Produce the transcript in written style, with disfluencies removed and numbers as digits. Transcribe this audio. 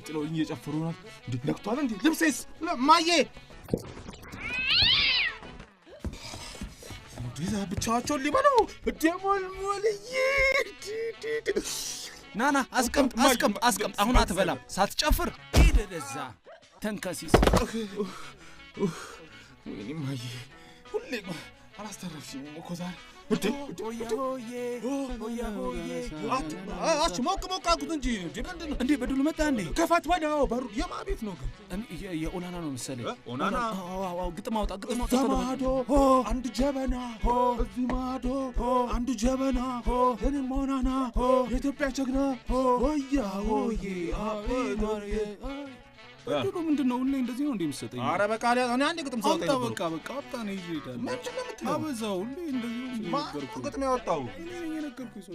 ጥለው እየጨፈሩ ነው እንዴ ነክቷል እንዴ ልብሴስ ማዬ ዲዛ ብቻቸው ሊበሉ ደሞልሞልዬ ናና አስቀምጥ አሁን አትበላም ሳትጨፍር ሄደ ደዛ ተንከሲስ ወይኔ ማዬ ሁሌ አላስተረፍሽም እኮ ዛሬ አች ሞቅ አልኩት እንጂ እንዴ በድሉ መጣ እንዴ ከፋት ወዲያው በሩ የማቤት ነው ግን የኦናና ነው መሰለኝ ኦናና ግጥም አውጣ ማዶ አንድ ጀበና እዚህ ማዶ አንድ ጀበና የኔም ኦናና የኢትዮጵያ ጀግና ወያ ወዬ አቤ በድሉ ምንድነው ሁሌ እንደዚህ ነው እንደሚሰጠኝ ኧረ በቃ እኔ አንድ ግጥም ሰውጣኝ በቃ አጣ ነው ይሄዳል ምንድን ነው የምትለው አበዛው ሁሌ እንደዚህ ነው ግጥም ያወጣው እኔ የነገርኩኝ ሰው